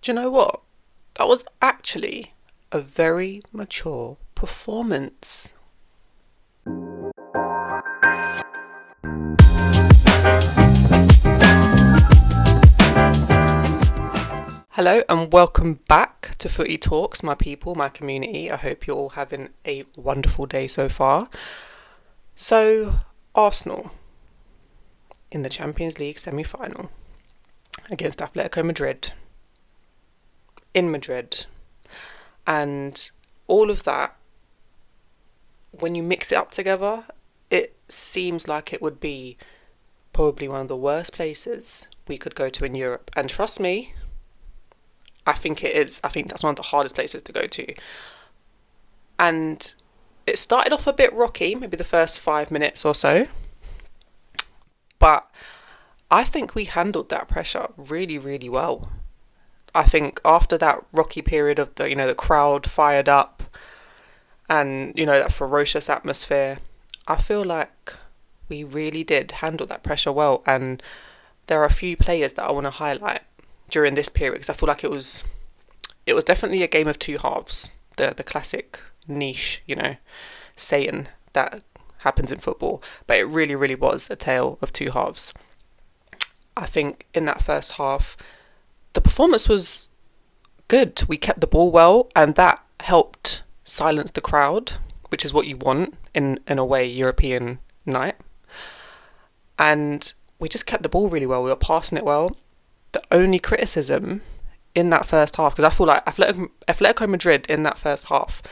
Do you know what? That was actually a very mature performance. Hello and welcome back to FooteaTalks, my people, my community. I hope you're all having a wonderful day so far. So, Arsenal in the Champions League semi-final against Atletico Madrid in Madrid. And all of that, when you mix it up together, it seems like it would be probably one of the worst places we could go to in Europe. And trust me, I think it is. I think that's one of the hardest places to go to. And it started off a bit rocky, maybe the first 5 minutes or so. But I think we handled that pressure really, really well. I think after that rocky period of the crowd fired up and, that ferocious atmosphere, I feel like we really did handle that pressure well. And there are a few players that I want to highlight during this period because I feel like it was definitely a game of two halves. The classic niche, saying that happens in football, but it really, really was a tale of two halves. I think in that first half, the performance was good. We kept the ball well, and that helped silence the crowd, which is what you want in an away European night. And we just kept the ball really well. We were passing it well. The only criticism in that first half, because I feel like Atletico Madrid in that first half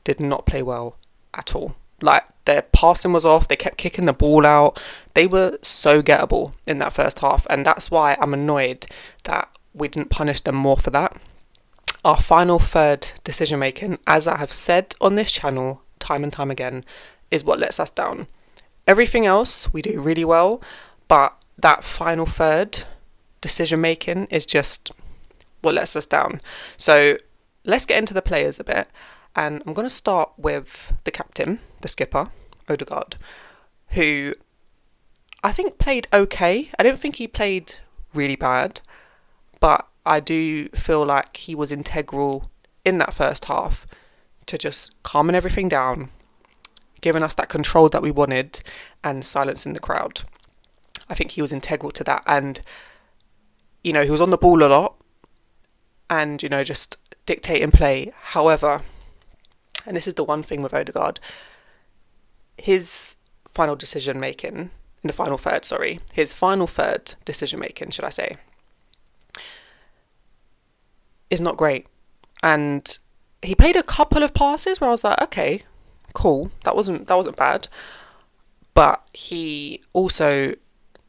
did not play well at all. Like, their passing was off, they kept kicking the ball out. They were so gettable in that first half, and that's why I'm annoyed that we didn't punish them more for that. Our final third decision making, as I have said on this channel time and time again, is what lets us down. Everything else we do really well, but that final third decision making is just what lets us down. So let's get into the players a bit, and I'm going to start with the captain, the skipper, Odegaard, who I think played okay. I don't think he played really bad, but I do feel like he was integral in that first half to just calming everything down, giving us that control that we wanted, and silencing the crowd. I think he was integral to that, and he was on the ball a lot and, just dictating play. However, and this is the one thing with Odegaard, his final third decision making, should I say, is not great. And he played a couple of passes where I was like, okay, cool, that wasn't bad. But he also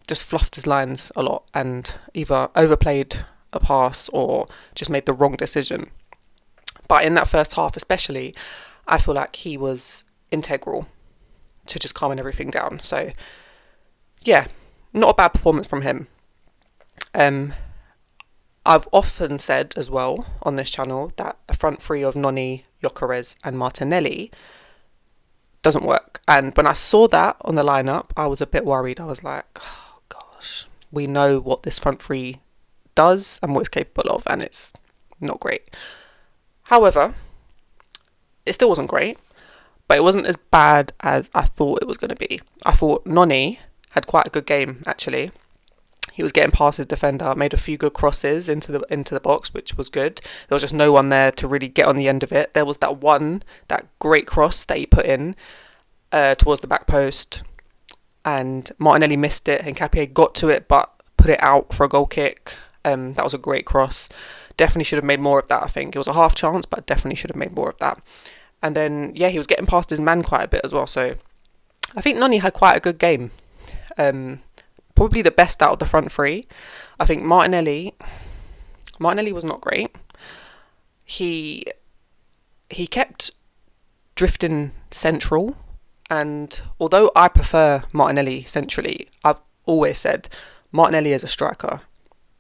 just fluffed his lines a lot and either overplayed a pass or just made the wrong decision. But in that first half especially, I feel like he was integral to just calming everything down. So yeah, not a bad performance from him. I've often said as well on this channel that a front three of Noni, Gyökeres and Martinelli doesn't work. And when I saw that on the lineup, I was a bit worried. I was like, oh gosh, we know what this front three does and what it's capable of, and it's not great. However, it still wasn't great, but it wasn't as bad as I thought it was going to be. I thought Noni had quite a good game, actually. He was getting past his defender, made a few good crosses into the box, which was good. There was just no one there to really get on the end of it. There was that great cross that he put in towards the back post, and Martinelli missed it. Nketiah got to it, but put it out for a goal kick. That was a great cross. Definitely should have made more of that, I think. It was a half chance, but definitely should have made more of that. And then, he was getting past his man quite a bit as well. So I think Noni had quite a good game. Probably the best out of the front three. I think Martinelli was not great. He kept drifting central, and although I prefer Martinelli centrally, I've always said Martinelli is a striker.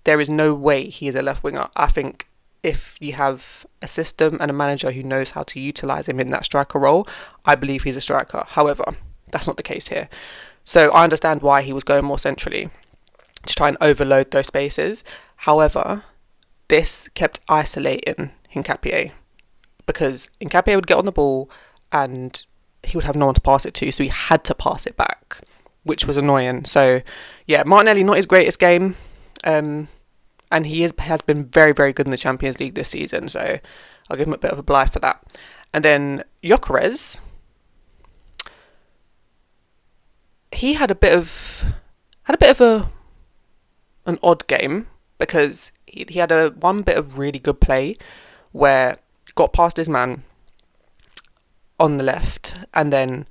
There is no way he is a left winger. I think if you have a system and a manager who knows how to utilise him in that striker role, I believe he's a striker. However, that's not the case here. So I understand why he was going more centrally to try and overload those spaces. However, this kept isolating Hincapié, because Hincapié would get on the ball and he would have no one to pass it to, so he had to pass it back, which was annoying. So yeah, Martinelli, not his greatest game, and he has been very, very good in the Champions League this season, so I'll give him a bit of a bye for that. And then Gyökeres, he had a bit of an odd game, because he had one bit of really good play where got past his man on the left and then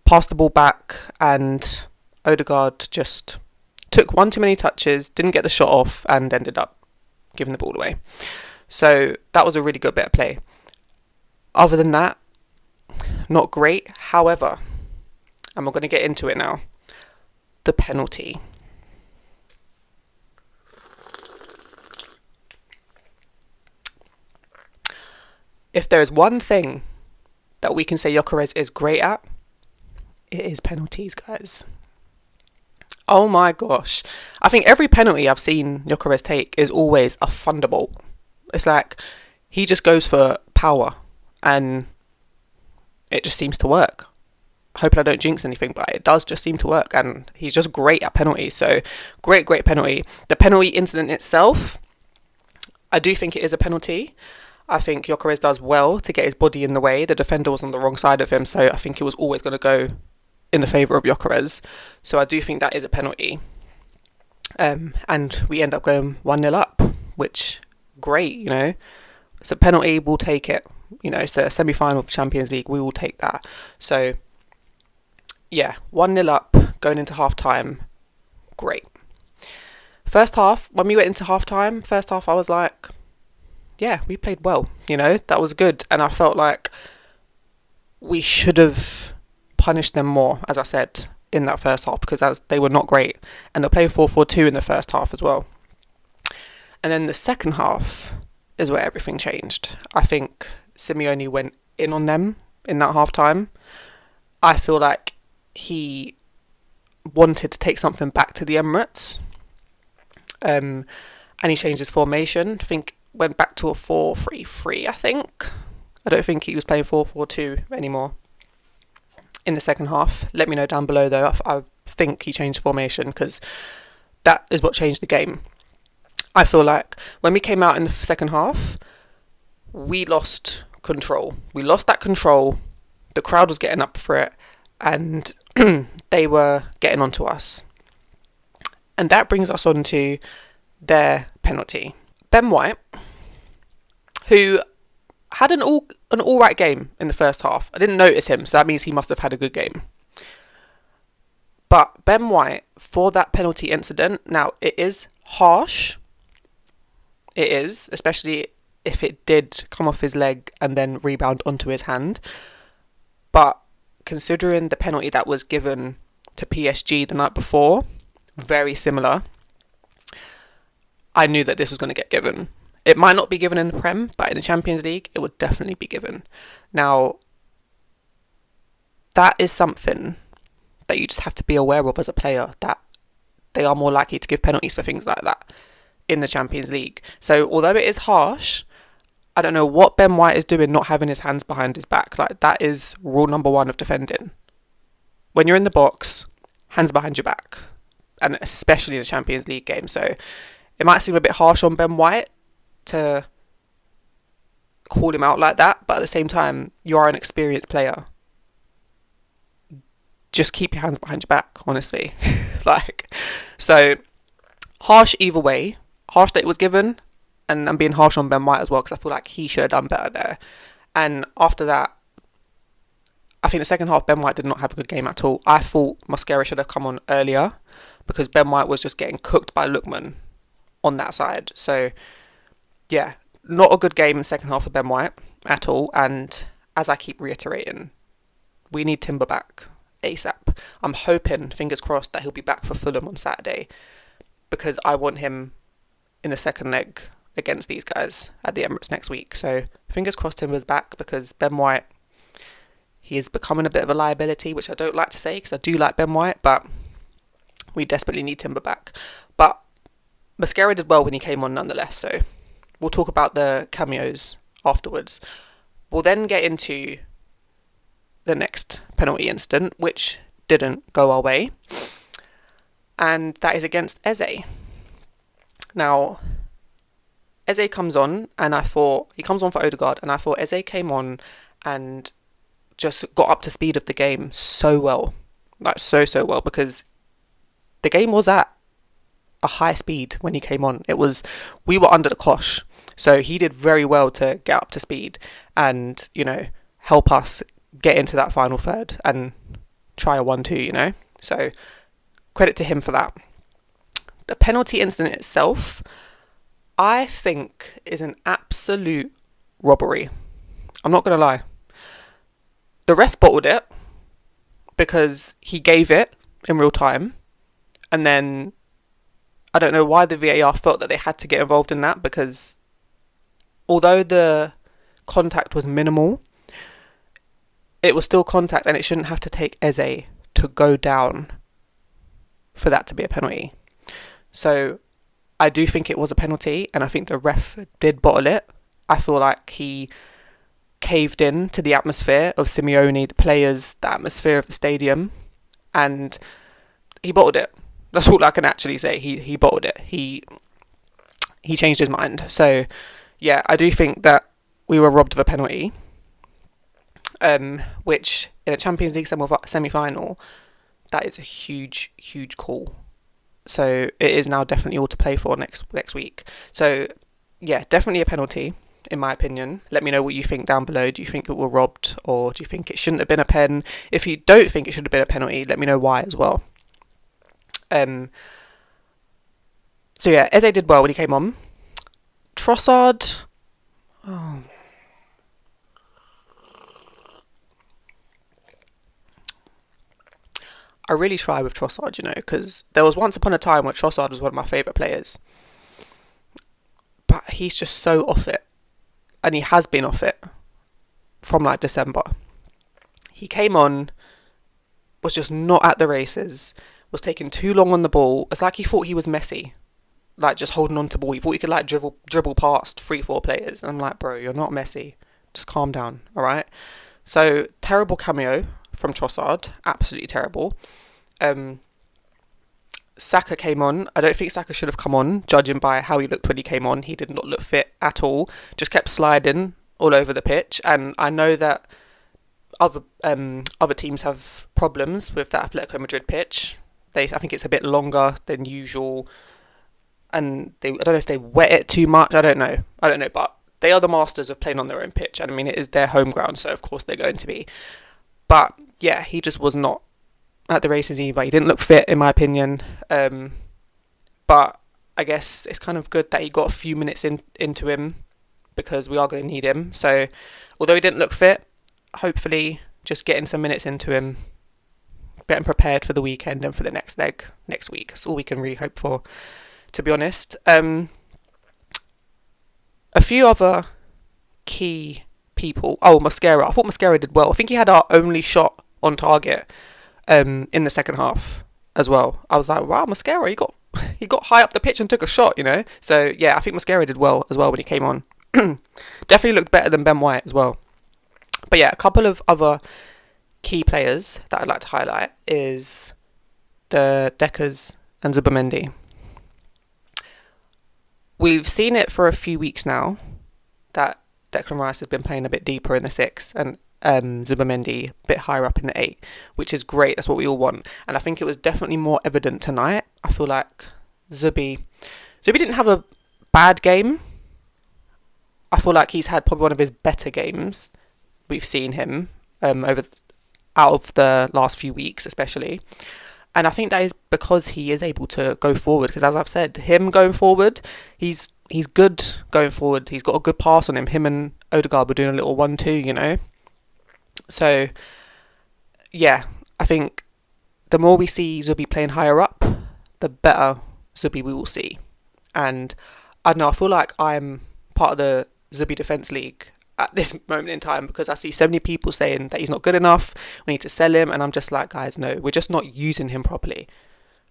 passed the ball back, and Odegaard just took one too many touches, didn't get the shot off, and ended up giving the ball away. So that was a really good bit of play. Other than that, not great. However, and we're going to get into it now, the penalty. If there is one thing that we can say Gyökeres is great at, it is penalties, guys. Oh my gosh. I think every penalty I've seen Gyökeres take is always a thunderbolt. It's like he just goes for power and it just seems to work. Hoping I don't jinx anything, but it does just seem to work, and he's just great at penalties. So great penalty. The penalty incident itself, I do think it is a penalty. I think Gyökeres does well to get his body in the way. The defender was on the wrong side of him, so I think it was always going to go in the favour of Gyökeres. So I do think that is a penalty. And we end up going 1-0 up, which, great, you know. It's a penalty, we'll take it. You know, it's a semi-final of the Champions League, we will take that. So, yeah, 1-0 up, going into half-time, great. First half, when we went into half-time, first half I was like, yeah, we played well, you know, that was good. And I felt like we should have punished them more, as I said, in that first half, because they were not great. And they're playing 4-4-2 in the first half as well. And then the second half is where everything changed. I think Simeone went in on them in that half time. I feel like he wanted to take something back to the Emirates. And he changed his formation. I think went back to a 4-3-3, I think. I don't think he was playing 4-4-2 anymore in the second half. Let me know down below though. I think he changed formation, because that is what changed the game. I feel like when we came out in the second half, we lost control. We lost that control. The crowd was getting up for it, and they were getting onto us. And that brings us on to their penalty. Ben White, who had an all right game in the first half. I didn't notice him, so that means he must have had a good game. But Ben White, for that penalty incident, now it is harsh. It is, especially if it did come off his leg and then rebound onto his hand. But considering the penalty that was given to PSG the night before, very similar, I knew that this was going to get given. It might not be given in the Prem, but in the Champions League, it would definitely be given. Now, that is something that you just have to be aware of as a player, that they are more likely to give penalties for things like that in the Champions League. So, although it is harsh, I don't know what Ben White is doing not having his hands behind his back. Like, that is rule number 1 of defending. When you're in the box, hands behind your back. And especially in a Champions League game. So, it might seem a bit harsh on Ben White to call him out like that, but at the same time, you are an experienced player. Just keep your hands behind your back, honestly. So harsh either way. Harsh that it was given, and I'm being harsh on Ben White as well, because I feel like he should have done better there. And after that, I think the second half, Ben White did not have a good game at all. I thought Mosquera should have come on earlier, because Ben White was just getting cooked by Lookman on that side. So yeah, not a good game in the second half of Ben White at all. And as I keep reiterating, we need Timber back ASAP. I'm hoping, fingers crossed, that he'll be back for Fulham on Saturday, because I want him in the second leg against these guys at the Emirates next week. So fingers crossed Timber's back, because Ben White, he is becoming a bit of a liability, which I don't like to say, because I do like Ben White, but we desperately need Timber back. But Mosquera did well when he came on nonetheless, so we'll talk about the cameos afterwards. We'll then get into the next penalty incident, which didn't go our way, and that is against Eze. Now, Eze comes on, and he comes on for Odegaard, and I thought Eze came on and just got up to speed of the game so well. Like, so well, because the game was at a high speed when he came on. We were under the cosh, so he did very well to get up to speed and, help us get into that final third and try a 1-2, So, credit to him for that. The penalty incident itself, I think, is an absolute robbery. I'm not going to lie. The ref bottled it because he gave it in real time, and then I don't know why the VAR felt that they had to get involved in that, because although the contact was minimal, it was still contact, and it shouldn't have to take Eze to go down for that to be a penalty. So I do think it was a penalty, and I think the ref did bottle it. I feel like he caved in to the atmosphere of Simeone, the players, the atmosphere of the stadium, and he bottled it. That's all I can actually say. He bottled it. He changed his mind. So yeah, I do think that we were robbed of a penalty, which in a Champions League semi-final, that is a huge call. So it is now definitely all to play for next week. So yeah, definitely a penalty in my opinion. Let me know what you think down below. Do you think it were robbed, or do you think it shouldn't have been a pen? If you don't think it should have been a penalty, let me know why as well. So yeah, Eze did well when he came on. Trossard, I really try with Trossard, because there was once upon a time where Trossard was one of my favourite players. But he's just so off it. And he has been off it from like December. He came on, was just not at the races, was taking too long on the ball. It's like he thought he was Messi, like just holding on to ball. He thought he could like dribble past 3-4 players. And I'm like, bro, you're not Messi. Just calm down, all right? So, terrible cameo from Trossard. Absolutely terrible. Saka came on. I don't think Saka should have come on, judging by how he looked when he came on. He did not look fit at all. Just kept sliding all over the pitch. And I know that other teams have problems with that Atletico Madrid pitch. I think it's a bit longer than usual, and I don't know if they wet it too much. I don't know, but they are the masters of playing on their own pitch, and I mean, it is their home ground, so of course they're going to be. But yeah, he just was not at the races either. He didn't look fit, in my opinion. But I guess it's kind of good that he got a few minutes into him, because we are going to need him. So although he didn't look fit, hopefully just getting some minutes into him, getting prepared for the weekend and for the next leg next week. That's all we can really hope for, to be honest. A few other key people. Mascara. I thought Mascara did well. I think he had our only shot on target in the second half as well. I was like, wow, Mascara, he got high up the pitch and took a shot, So yeah, I think Mascara did well as well when he came on. Definitely looked better than Ben White as well. But yeah, a couple of other key players that I'd like to highlight is the Deckers and Zubamendi. We've seen it for a few weeks now that Declan Rice has been playing a bit deeper in the 6 and Zubamendi a bit higher up in the 8, which is great. That's what we all want. And I think it was definitely more evident tonight. I feel like Zubi didn't have a bad game. I feel like he's had probably one of his better games we've seen him out of the last few weeks especially. And I think that is because he is able to go forward, because as I've said, him going forward, he's good going forward. He's got a good pass on him. Him and Odegaard were doing a little 1-2, So yeah, I think the more we see Zubi playing higher up, the better Zubi we will see. And I don't know, I feel like I'm part of the Zubi Defence League at this moment in time, because I see so many people saying that he's not good enough, we need to sell him, and I'm just like, guys, no, we're just not using him properly.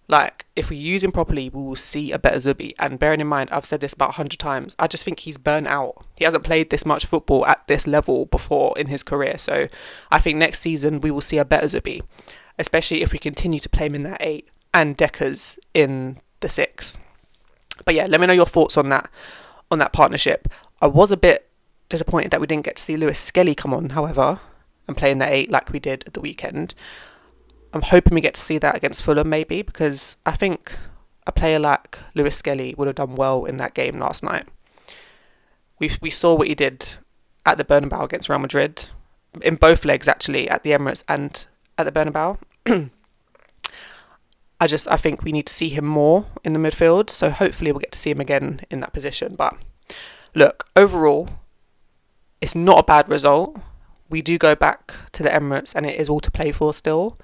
Like, if we use him properly, we will see a better Zubi. And bearing in mind, I've said this about 100 times, I just think he's burnt out. He hasn't played this much football at this level before in his career. So I think next season we will see a better Zubi, especially if we continue to play him in that 8 and Deckers in the 6. But yeah, let me know your thoughts on that partnership. I was a bit disappointed that we didn't get to see Lewis Skelly come on, however, and play in the 8 like we did at the weekend. I'm hoping we get to see that against Fulham maybe, because I think a player like Lewis Skelly would have done well in that game last night. We saw what he did at the Bernabeu against Real Madrid, in both legs actually, at the Emirates and at the Bernabeu. I think we need to see him more in the midfield, so hopefully we'll get to see him again in that position. But look, overall, it's not a bad result. We do go back to the Emirates and it is all to play for still.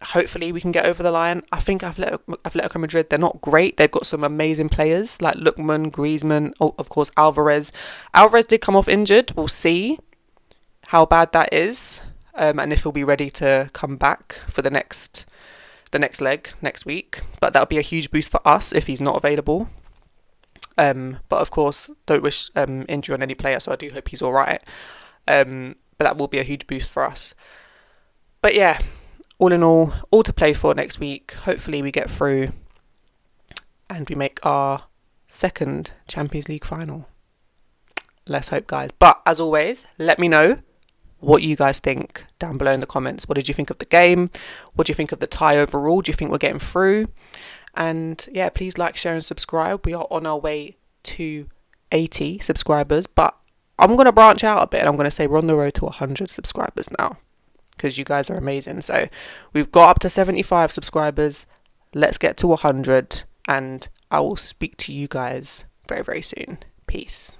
Hopefully we can get over the line. I think Atletico Madrid, they're not great. They've got some amazing players like Lookman, Griezmann, of course Alvarez. Alvarez did come off injured. We'll see how bad that is, and if he'll be ready to come back for the next leg next week. But that'll be a huge boost for us if he's not available. But of course, don't wish injury on any player, so I do hope he's all right. But that will be a huge boost for us. But yeah, all in all to play for next week. Hopefully we get through and we make our second Champions League final. Let's hope, guys. But as always, let me know what you guys think down below in the comments. What did you think of the game? What do you think of the tie overall? Do you think we're getting through? And yeah, please like, share and subscribe. We are on our way to 80 subscribers, but I'm going to branch out a bit and I'm going to say we're on the road to 100 subscribers now, because you guys are amazing. So we've got up to 75 subscribers. Let's get to 100 and I will speak to you guys very, very soon. Peace.